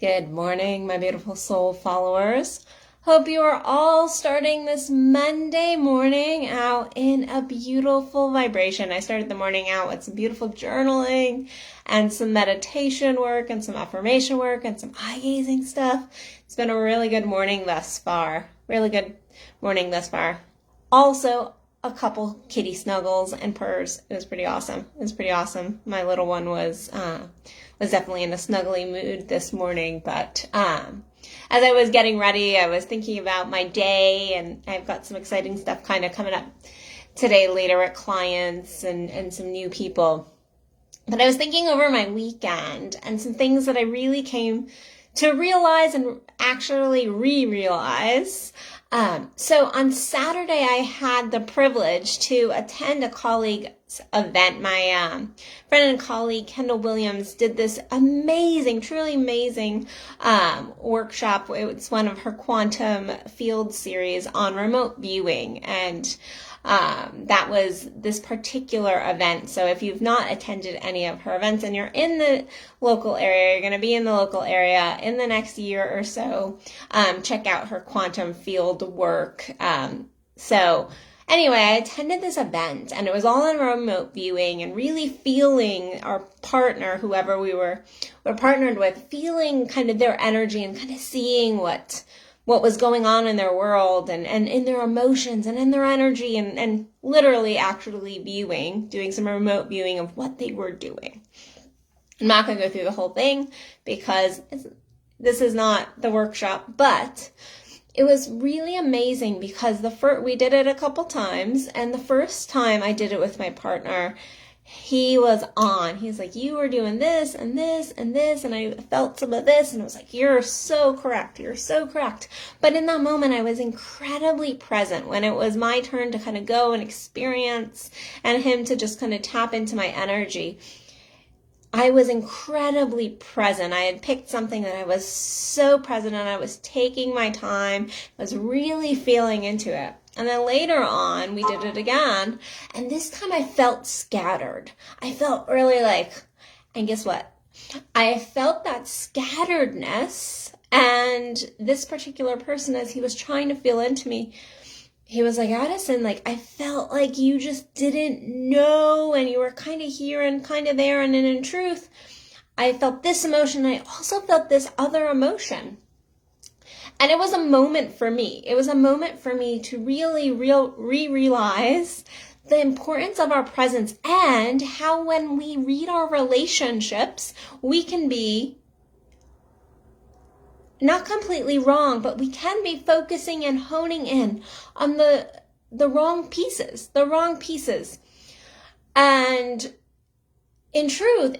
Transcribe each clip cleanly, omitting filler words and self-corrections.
Good morning, my beautiful soul followers. Hope you are all starting this Monday morning out in a beautiful vibration. I started the morning out with some beautiful journaling and some meditation work and some affirmation work and some eye gazing stuff. It's been a really good morning thus far. Also, a couple kitty snuggles and purrs. It was pretty awesome. My little one was definitely in a snuggly mood this morning, but as I was getting ready, I was thinking about my day, and I've got some exciting stuff kind of coming up today later at clients and some new people. But I was thinking over my weekend and some things that I really came to realize and actually re-realize. So on Saturday, I had the privilege to attend a colleague's event. My friend and colleague, Kendall Williams, did this amazing, truly amazing workshop. It's one of her quantum field series on remote viewing, and that was this particular event. So if you've not attended any of her events and you're in the local area, you're going to be in the local area in the next year or so, check out her quantum field work. So anyway, I attended this event, and it was all on remote viewing and really feeling our partner, whoever we were partnered with, feeling kind of their energy and kind of seeing what was going on in their world and in their emotions and in their energy, and literally actually doing some remote viewing of what they were doing. I'm not going to go through the whole thing because this is not the workshop, but it was really amazing because we did it a couple times, and the first time I did it with my partner, he was on. He's like, you were doing this and this and this, and I felt some of this, and I was like, you're so correct. But in that moment, I was incredibly present when it was my turn to kind of go and experience, and him to just kind of tap into my energy. I was incredibly present. I had picked something that I was so present, and I was taking my time, was really feeling into it. And then later on, we did it again, and this time I felt scattered. I felt really and guess what? I felt that scatteredness, and this particular person, as he was trying to feel into me, he was like, Addison, I felt like you just didn't know, and you were kind of here and kind of there, and then in truth, I felt this emotion, I also felt this other emotion. And it was a moment for me. It was a moment for me to really realize the importance of our presence, and how when we read our relationships, we can be not completely wrong, but we can be focusing and honing in on the wrong pieces, And in truth,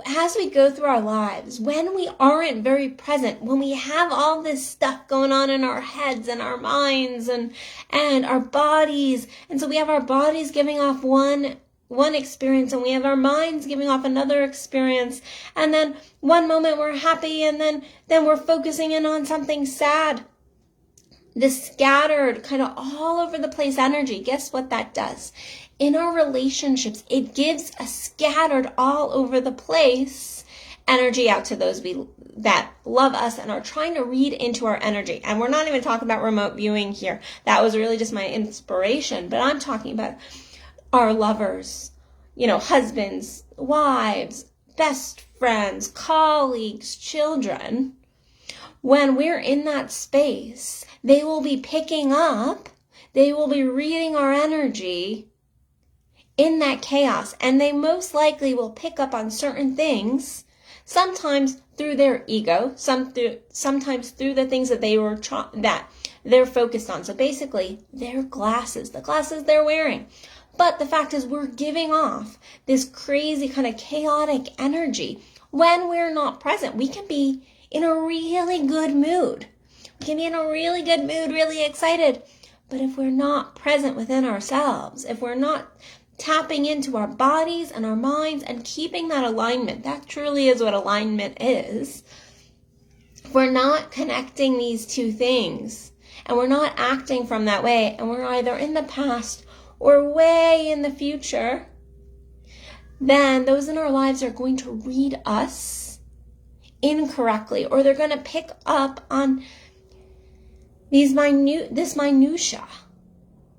as we go through our lives, when we aren't very present, when we have all this stuff going on in our heads and our minds and our bodies, and so we have our bodies giving off one experience, and we have our minds giving off another experience, and then one moment we're happy, and then we're focusing in on something sad. This scattered, kind of all over the place energy, guess what that does? In our relationships, it gives a scattered all over the place energy out to those that love us and are trying to read into our energy. And we're not even talking about remote viewing here. That was really just my inspiration. But I'm talking about our lovers, husbands, wives, best friends, colleagues, children. When we're in that space, they will be picking up, they will be reading our energy in that chaos, and they most likely will pick up on certain things, sometimes through their ego, sometimes through the things that that they're focused on. So basically, the glasses they're wearing. But the fact is, we're giving off this crazy kind of chaotic energy when we're not present. We can be in a really good mood. Really excited. But if we're not present within ourselves, if we're not tapping into our bodies and our minds and keeping that alignment, that truly is what alignment is. If we're not connecting these two things, and we're not acting from that way, and we're either in the past or way in the future, then those in our lives are going to read us incorrectly, or they're going to pick up on this minutia,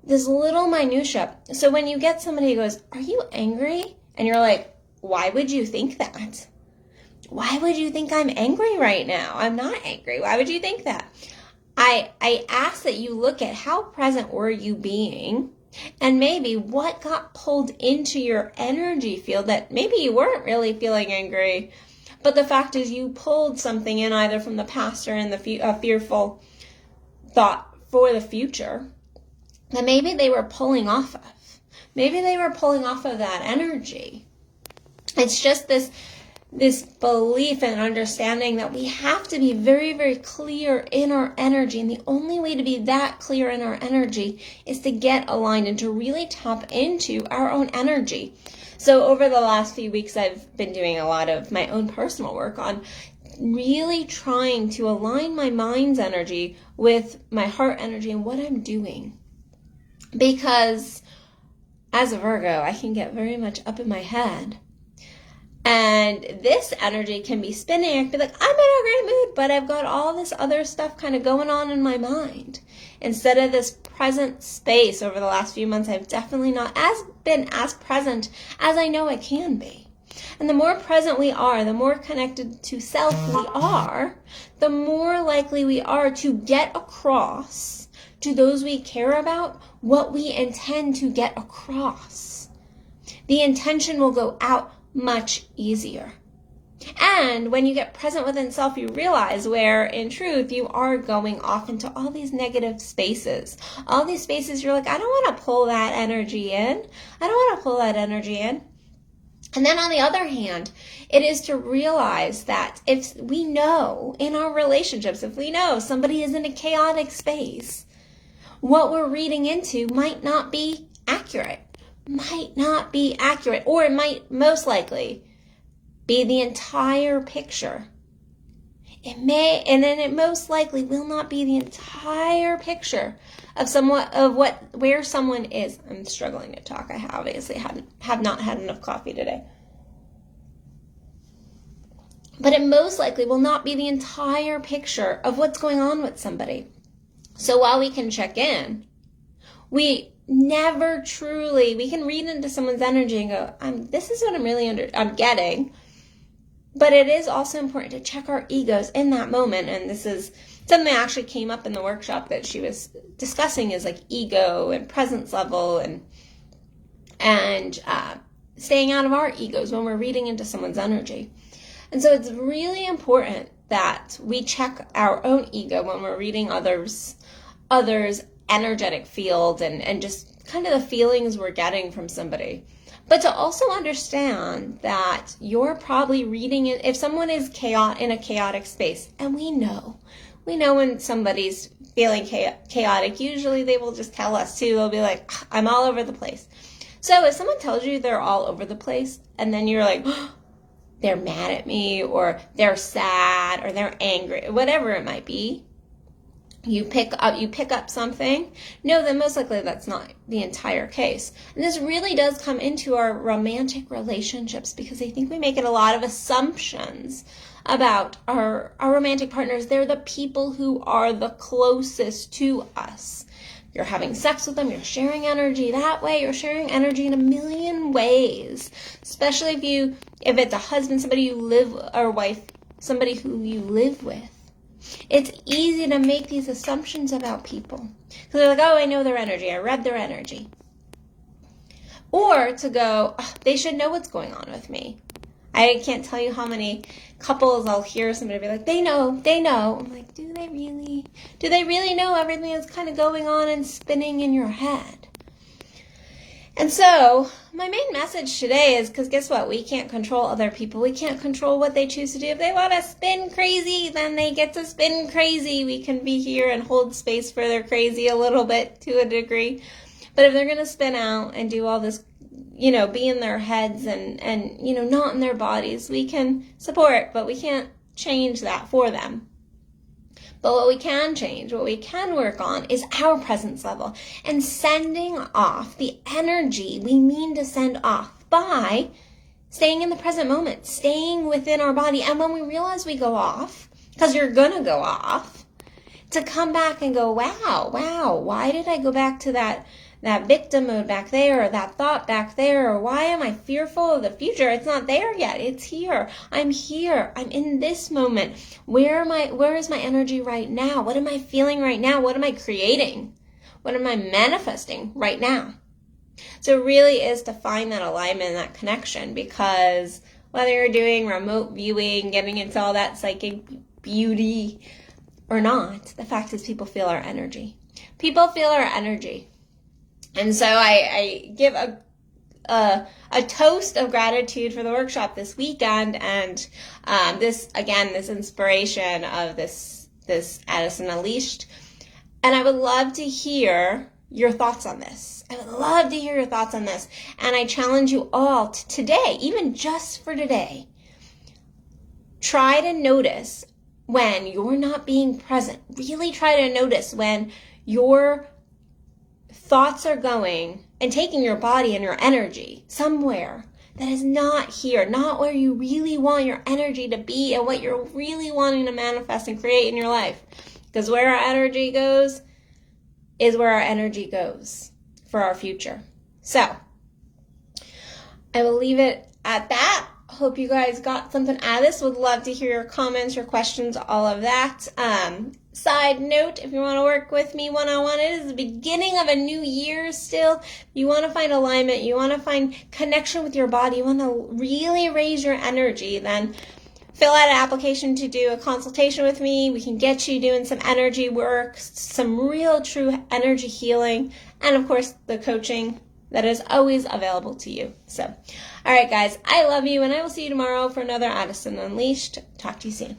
this little minutia. So when you get somebody who goes, "Are you angry?" And you're like, "Why would you think that? Why would you think I'm angry right now? I'm not angry. Why would you think that?" I ask that you look at how present were you being, and maybe what got pulled into your energy field that maybe you weren't really feeling angry, but the fact is you pulled something in either from the past or in the fearful thought for the future that maybe they were pulling off of. Maybe they were pulling off of that energy. It's just this belief and understanding that we have to be very, very clear in our energy. And the only way to be that clear in our energy is to get aligned and to really tap into our own energy. So over the last few weeks, I've been doing a lot of my own personal work on really trying to align my mind's energy with my heart energy and what I'm doing. Because as a Virgo, I can get very much up in my head. And this energy can be spinning. I can be like, I'm in a great mood, but I've got all this other stuff kind of going on in my mind. Instead of this present space over the last few months, I've definitely not been as present as I know I can be. And the more present we are, the more connected to self we are, the more likely we are to get across to those we care about what we intend to get across. The intention will go out much easier. And when you get present within self, you realize where in truth you are going off into all these negative spaces. All these spaces you're like, I don't want to pull that energy in. I don't want to pull that energy in. And then on the other hand, it is to realize that if we know in our relationships, if we know somebody is in a chaotic space, what we're reading into might not be accurate. Or it might most likely be the entire picture. It may, and then it most likely will not be the entire picture of where someone is. I'm struggling to talk. I obviously have not had enough coffee today. But it most likely will not be the entire picture of what's going on with somebody. So while we can check in, we can read into someone's energy and go, this is what I'm getting. But it is also important to check our egos in that moment. And this is something that actually came up in the workshop that she was discussing, is like ego and presence level and staying out of our egos when we're reading into someone's energy. And so it's really important that we check our own ego when we're reading others' energetic field and just kind of the feelings we're getting from somebody. But to also understand that you're probably reading it, if someone is in a chaotic space, and we know when somebody's feeling chaotic, usually they will just tell us too. They'll be like, I'm all over the place. So if someone tells you they're all over the place, and then you're like, they're mad at me, or they're sad, or they're angry, whatever it might be, you pick up something, know that most likely that's not the entire case. And this really does come into our romantic relationships, because I think we make it a lot of assumptions about our romantic partners. They're the people who are the closest to us. You're having sex with them, you're sharing energy that way, you're sharing energy in a million ways. Especially if it's a husband, or wife, somebody who you live with. It's easy to make these assumptions about people. Because they're like, I know their energy. I read their energy. Or to go, they should know what's going on with me. I can't tell you how many couples I'll hear somebody be like, they know. I'm like, do they really? Do they really know everything that's kind of going on and spinning in your head? And so my main message today is, because guess what? We can't control other people. We can't control what they choose to do. If they want to spin crazy, then they get to spin crazy. We can be here and hold space for their crazy a little bit to a degree. But if they're going to spin out and do all this, be in their heads and not in their bodies, we can support, but we can't change that for them. But what we can change, what we can work on, is our presence level and sending off the energy we mean to send off by staying in the present moment, staying within our body. And when we realize we go off, because you're going to go off, to come back and go, wow, why did I go back to that victim mode back there, or that thought back there, or why am I fearful of the future? It's not there yet. It's here. I'm in this moment. Where is my energy right now? What am I feeling right now? What am I creating? What am I manifesting right now? So it really is to find that alignment and that connection, because whether you're doing remote viewing, getting into all that psychic beauty or not, the fact is people feel our energy. People feel our energy. And so I give a toast of gratitude for the workshop this weekend, and this inspiration of this Addison Unleashed. And I would love to hear your thoughts on this. And I challenge you all to today, even just for today, try to notice when you're not being present. Really try to notice when your thoughts are going and taking your body and your energy somewhere that is not here, not where you really want your energy to be and what you're really wanting to manifest and create in your life. Because where our energy goes is where our energy goes for our future. So I will leave it at that. Hope you guys got something out of this. Would love to hear your comments, your questions, all of that. Side note, if you want to work with me one-on-one, it is the beginning of a new year still. You want to find alignment, you want to find connection with your body, you want to really raise your energy, then fill out an application to do a consultation with me. We can get you doing some energy work, some real true energy healing, and of course the coaching that is always available to you. So, all right guys, I love you, and I will see you tomorrow for another Addison Unleashed. Talk to you soon.